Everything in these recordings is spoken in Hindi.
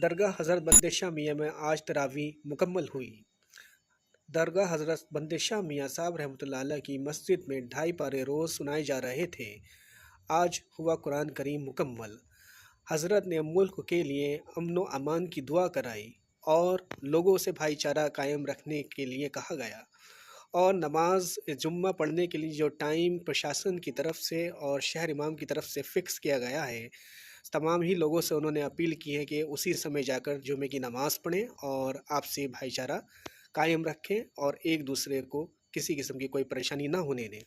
दरगाह हज़रत बंदे शाह मियाँ में आज तरावी मुकम्मल हुई। दरगाह हज़रत बंदे शाह मियाँ साहब रहमतुल्लाह अलैह की मस्जिद में 2.5 पारे रोज़ सुनाए जा रहे थे। आज हुआ कुरान करीम मुकम्मल। हज़रत ने मुल्क के लिए अमन व अमान की दुआ कराई और लोगों से भाईचारा कायम रखने के लिए कहा गया और नमाज जुम्मा पढ़ने के लिए जो टाइम प्रशासन की तरफ से और शहर इमाम की तरफ से फ़िक्स किया गया है, तमाम ही लोगों से उन्होंने अपील की है कि उसी समय जाकर जुमे की नमाज़ पढ़ें और आपसी भाईचारा कायम रखें और एक दूसरे को किसी किस्म की कोई परेशानी ना होने दें।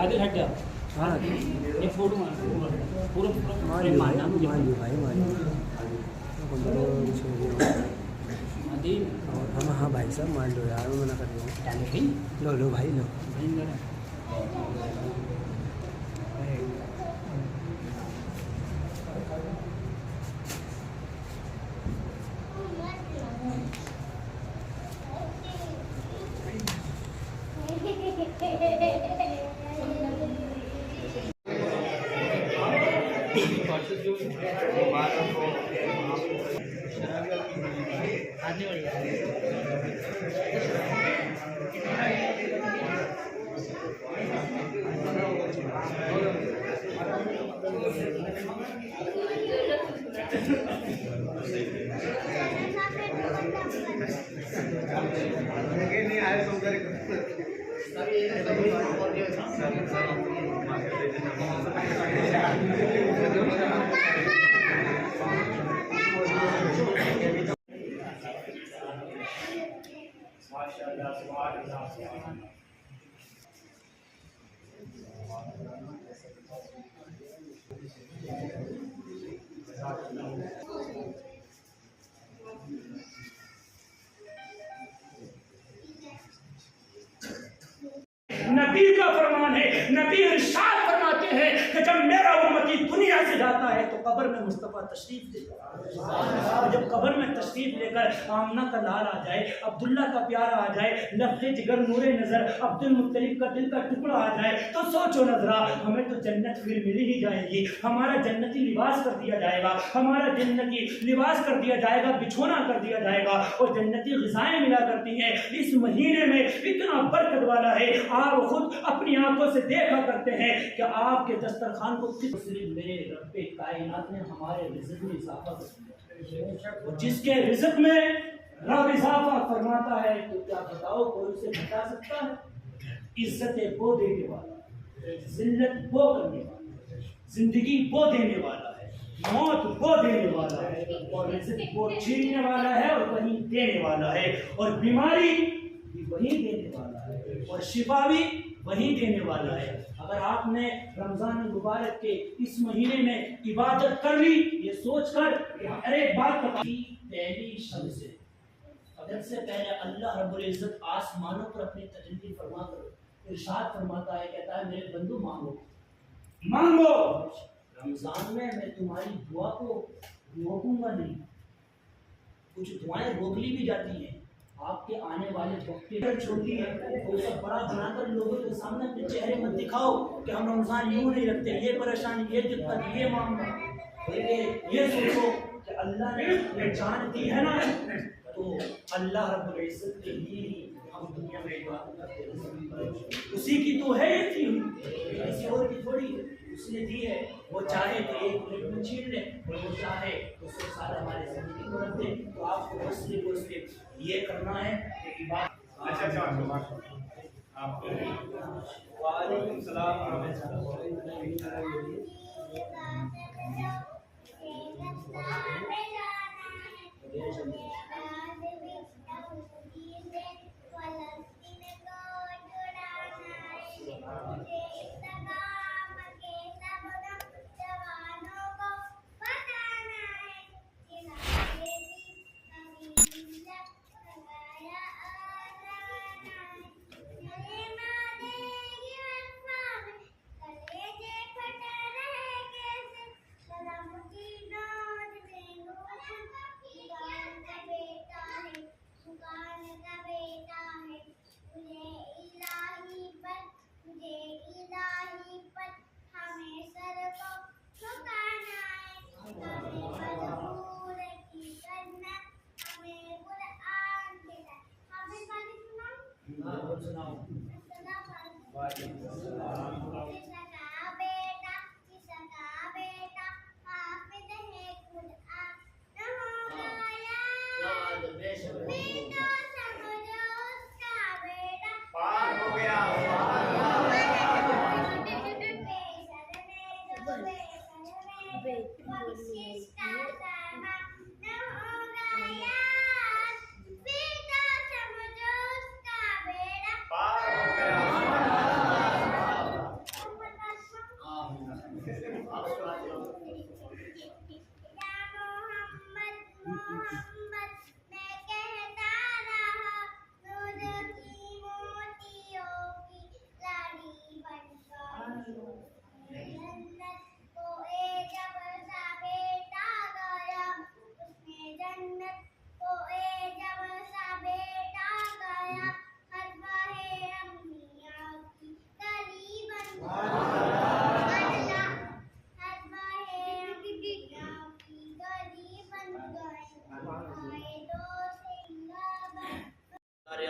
आगे हट जा। हाँ ये फोटो मार पूरा पूरा मारना मुझे भाई हाँ हाँ भाई साहब मान लो यार, मना कर रहा हूँ। लो लो भाई लो। नबी का फरमान है, नबी इरशाद फरमाते हैं कि जब मेरा उम्मती दुनिया से जाता है तो कब्र में मुस्तफा तशरीफ लेकर, जब कब्र में तशरीफ लेकर आमना का लाल आ जाए, अब्दुल्ला का प्यारा आ जाए, लफ्ज़े जिगर नूरे नजर अब्दुल मुत्तलिब का दिल का टुकड़ा आ जाए, तो सोचो नजरा, हमें तो जन्नत फिर मिल ही जाएगी। हमारा जन्नती लिबास कर दिया जाएगा, हमारा जन्नती लिबास कर दिया जाएगा, बिछोना कर दिया जाएगा और जन्नती ग़िज़ाएं मिला करती हैं। इस महीने में इतना बरकत वाला है, आप खुद अपनी आंखों से देखा करते हैं कि आपके दस्तरखान को किस मेरे रब्बे कायनात ने हमारे रिज़्क़ में इजाफा कर दिया। जिसके रिज़्क़ में रब इजाफा फरमाता है तो क्या बताओ कोई उसे बता सकता है? इज्जत वो देने वाला, जिल्लत वो करने वाला, जिंदगी वो देने वाला है, मौत वो देने वाला है और रिज़्क़ वो छीनने वाला है और वही देने वाला है, और बीमारी भी वही देने वाला है और शिफा भी वही देने वाला है। अगर आपने रमज़ान मुबारक के इस महीने में इबादत कर ली, ये सोचकर कि हर एक बात पहली शब से अगर से पहले अल्लाह रब्बुल इज़्ज़त आसमानों पर अपनी तजल्ली फरमा कर इरशाद फरमाता है, कहता है मेरे बंदो मांगो मांगो। रमज़ान में मैं तुम्हारी दुआ को रोकूंगा नहीं। कुछ दुआएं रोक ली भी जाती हैं, आपके आने वाले वक्त छोटी है तो उसे बड़ा बनाकर लोगों के सामने अपने चेहरे मत दिखाओ कि हम रमज़ान यूँ नहीं रखते, ये परेशानी, ये दिक्कत, ये मामला। ये सोचो कि अल्लाह ने ये जान दी है ना, तो अल्लाह रब्बुल इज़्ज़त के लिए हम दुनिया में इबादत करते हैं। उसी की तो है ये थी, किसी और की थोड़ी है। उसने दी है, वो चाहे तो एक मिनट में छीन ले और वो चाहे तो 100 साल हमारे जिंदगी को रख दे। तो आपको बस ये करना है कि इबादत। अच्छा वालेकुम सलाम।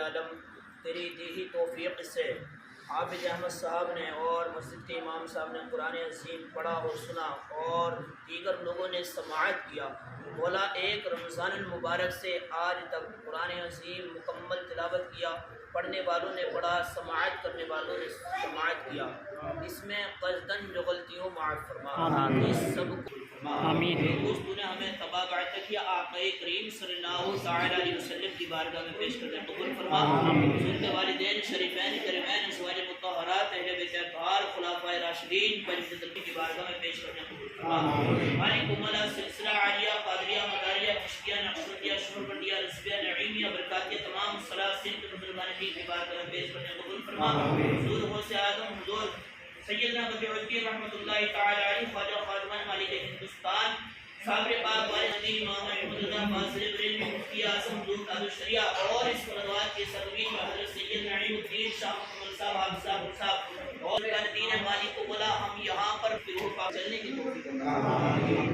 आलम तेरी दी ही तौफीक से हाफिज अहमद साहब ने और मस्जिद के इमाम साहब ने कुरान अज़ीम पढ़ा और सुना और दीगर लोगों ने समाअत किया। बोला एक रमज़ान मुबारक से आज तक कुरान अज़ीम मुकम्मल तिलावत किया, पढ़ने वालों ने पढ़ा, समाअत करने वालों ने समाअत किया। इसमें क़स्दन जो गलतियों माफ़ फरमा, इस सब आमीन। तूने हमें तबाह करता किया, आक़ा करीम सल्लल्लाहु अलैहि वसल्लम की बारगाह में पेश करके कबूल फरमा। सुनते वालिदैन शरीफैन करीमैन अज़वाज मुत्तहरात अहले बैत अतहार खुलाफाए राशिदीन पंजतल की बारगाह में पेश करके कबूल फरमा। मालिक उम्मला सिलसिला आलिया कादरिया मदारिया खुशिया नक्शबंदिया शुरबंदिया रज़बिया नईमिया बरकातिया तमाम सलासिन के मुसलमान की बारगाह में पेश करके कबूल फरमा। हुजूर गौसे आदम हुजूर सैयदना बदरुद्दीन रहमतुल्लाहि तआला अलैहि ख्वाजा खादिमान मालिक हिंदुस्तान साबरे पाक वाले नबी मोहम्मद मुर्तज़ा फासिल ब्रिन मुफ्ती आज़म हुजूर कादर शरिया और इस फरमान के सरवीन में हज़रत सैयद नईमुद्दीन शाह मुहम्मद साहब साहब और दीन मालिक को बोला हम यहाँ पर फिर पाक चलने की तौफीक अता।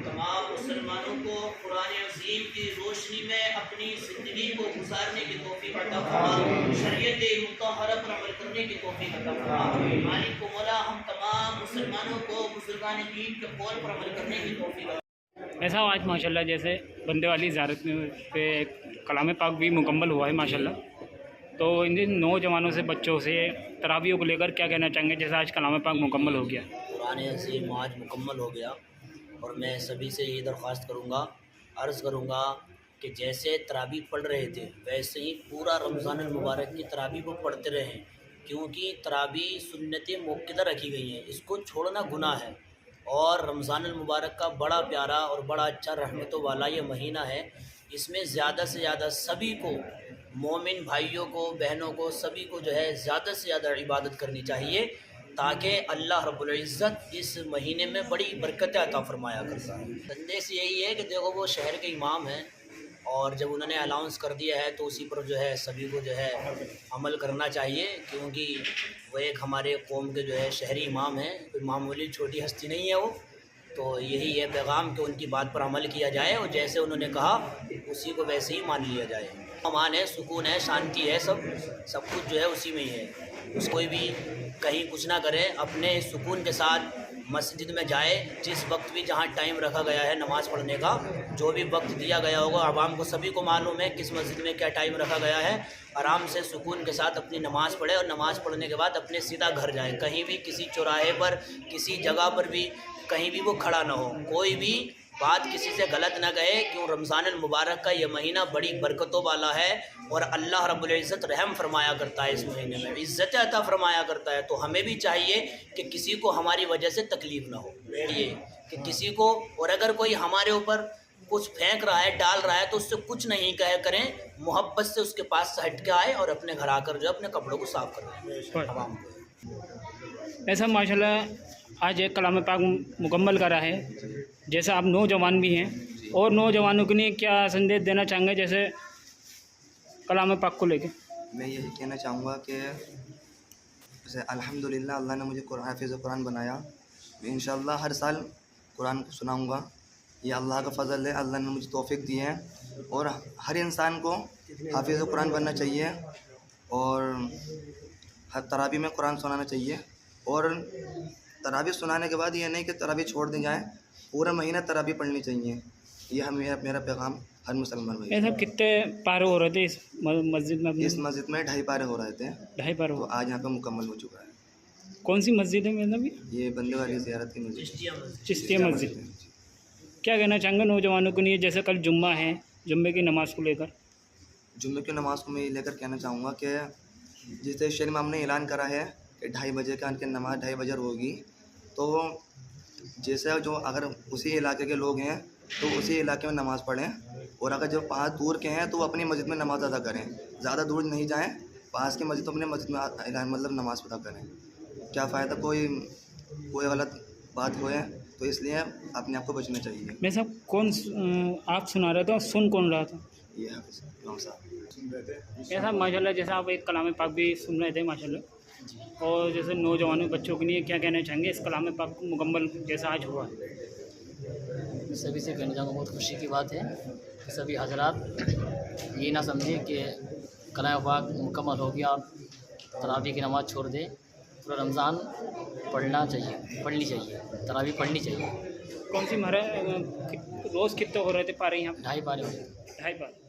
तमाम मुसलमानों को कुरान अज़ीम की रोशनी में अपनी ज़िंदगी को गुजारने की तौफीक अता फरमा, शरीयत मुतहरा पर अमल करने की तौफीक अता फरमा। मालिक को बोला हम तमाम मुसलमानों को बुजुर्गान दीन के कौल पर अमल करने की तौफीक। ऐसा आज माशाल्लाह जैसे बंदे वाली ज़ियारत पे कलाम पाक भी मुकम्मल हुआ है माशाल्लाह, तो इन नौजवानों से बच्चों से तरावियों को लेकर क्या कहना चाहेंगे जैसे आज कलाम पाक मुकम्मल हो गया? कुरान अज़ीम आज मुकम्मल हो गया और मैं सभी से ये दरख्वास्त करूँगा, अर्ज़ करूँगा कि जैसे तरावी पढ़ रहे थे वैसे ही पूरा रमज़ान मुबारक की तरावी को पढ़ते रहें, क्योंकि तरावी सुन्नत मुक्कदा रखी गई हैं, इसको छोड़ना गुनाह है। और रमज़ान मुबारक का बड़ा प्यारा और बड़ा अच्छा रहमतों वाला ये महीना है, इसमें ज़्यादा से ज़्यादा सभी को, मोमिन भाइयों को, बहनों को, सभी को जो है ज़्यादा से ज़्यादा इबादत करनी चाहिए, ताकि अल्लाह रब्बुल इज़्ज़त इस महीने में बड़ी बरकतें अता फरमाया करता है। संदेश यही है कि देखो वो शहर के इमाम हैं और जब उन्होंने अनाउंस कर दिया है तो उसी पर जो है सभी को जो है अमल करना चाहिए, क्योंकि वो एक हमारे कौम के जो है शहरी इमाम हैं, कोई मामूली छोटी हस्ती नहीं है वो। तो यही है पैगाम कि उनकी बात पर अमल किया जाए और जैसे उन्होंने कहा उसी को वैसे ही मान लिया जाए। अमान है, सुकून है, शांति है, सब कुछ जो है उसी में ही है। उसको भी कहीं कुछ ना करे, अपने सुकून के साथ मस्जिद में जाए, जिस वक्त भी जहाँ टाइम रखा गया है नमाज़ पढ़ने का, जो भी वक्त दिया गया होगा आवाम को सभी को मालूम है किस मस्जिद में क्या टाइम रखा गया है, आराम से सुकून के साथ अपनी नमाज़ पढ़े और नमाज़ पढ़ने के बाद अपने सीधा घर जाए। कहीं भी किसी चौराहे पर, किसी जगह पर भी कहीं भी वो खड़ा ना हो, कोई भी बात किसी से गलत ना कहे, क्यों रमज़ान मुबारक का ये महीना बड़ी बरकतों वाला है और अल्लाह रब्बुल इज़्ज़त रहम फरमाया करता है, इस महीने में इज़्ज़त अता फरमाया करता है। तो हमें भी चाहिए कि किसी को हमारी वजह से तकलीफ़ ना हो, ये कि किसी को, और अगर कोई हमारे ऊपर कुछ फेंक रहा है, डाल रहा है, तो उससे कुछ नहीं कहे करें, मोहब्बत से उसके पास से हट के आए और अपने घर आकर जो अपने कपड़ों को साफ़ करें आवाम को। ऐसा माशाल्लाह आज एक कलाम पाक मुकम्मल करा है, जैसे आप नौजवान भी हैं और नौजवानों के लिए क्या संदेश देना चाहेंगे जैसे कलाम पाक को लेके? मैं यही कहना चाहूँगा कि जैसे अल्हम्दुलिल्लाह अल्लाह ने मुझे हाफिज़ कुरान बनाया, मैं इंशाअल्लाह हर साल कुरान को सुनाऊँगा। ये अल्लाह का फ़ज़ल है, अल्लाह ने मुझे तौफ़ीक दी है और हर इंसान को हाफिज़ कुरान बनना चाहिए। और हर तरावी में कुरान सुनाना चाहिए। और तरावी सुनाने के बाद ये नहीं कि तरावी छोड़ दी जाए, पूरे महीने तरावी पढ़नी चाहिए। ये हम मेरा पैगाम हर मुसलमान भाई। ये सब कितने पारे हो रहे थे इस मस्जिद में? इस मस्जिद में 2.5 पारे हो रहे थे, 2.5 पारे तो हो। आज यहाँ पे मुकम्मल हो चुका है। कौन सी मस्जिद है मतलब ये बंदे वाली ज़ियारत की मस्जिद, चिश्तिया मस्जिद। क्या कहना चाहेंगे नौजवानों के लिए, जैसे कल जुम्मा है, जुम्मे की नमाज़ को लेकर? जुम्मे की नमाज़ को मैं ये लेकर कहना चाहूँगा कि जिस शेर इमाम ने ऐलान करा है कि 2:30 बजे का उनकी नमाज़ 2:30 बजे होगी, तो जैसे जो अगर उसी इलाके के लोग हैं तो उसी इलाके में नमाज़ पढ़ें, और अगर जो 5 दूर के हैं तो वो अपनी मस्जिद में नमाज़ अदा करें। ज़्यादा दूर नहीं जाएं, पास की मस्जिद तो अपने मस्जिद में मतलब नमाज़ अदा करें। क्या फ़ायदा कोई गलत बात होए, तो इसलिए अपने आप को बचना चाहिए। मैं सब कौन आप सुना रहे थे और सुन कौन रहा था? ये है इमाम साहब। ऐसा माशाल्लाह, जैसा आप एक कलाम पाक भी सुन रहे थे माशाल्लाह, और जैसे नौजवानों बच्चों के लिए क्या कहना चाहेंगे इस कलाम पाक को मुकम्मल जैसा आज हुआ? सभी से कहना चाहूँगा बहुत खुशी की बात है कि सभी हजरात ये ना समझें कि कलाम पाक मुकम्मल हो गया आप तरावी की नमाज़ छोड़ दें। पूरा रमज़ान पढ़नी चाहिए, तरावी पढ़नी चाहिए। कौन सी रोज़ कितने हो रहे थे पारे यहाँ? 2.5 पारे 2.5 पारे।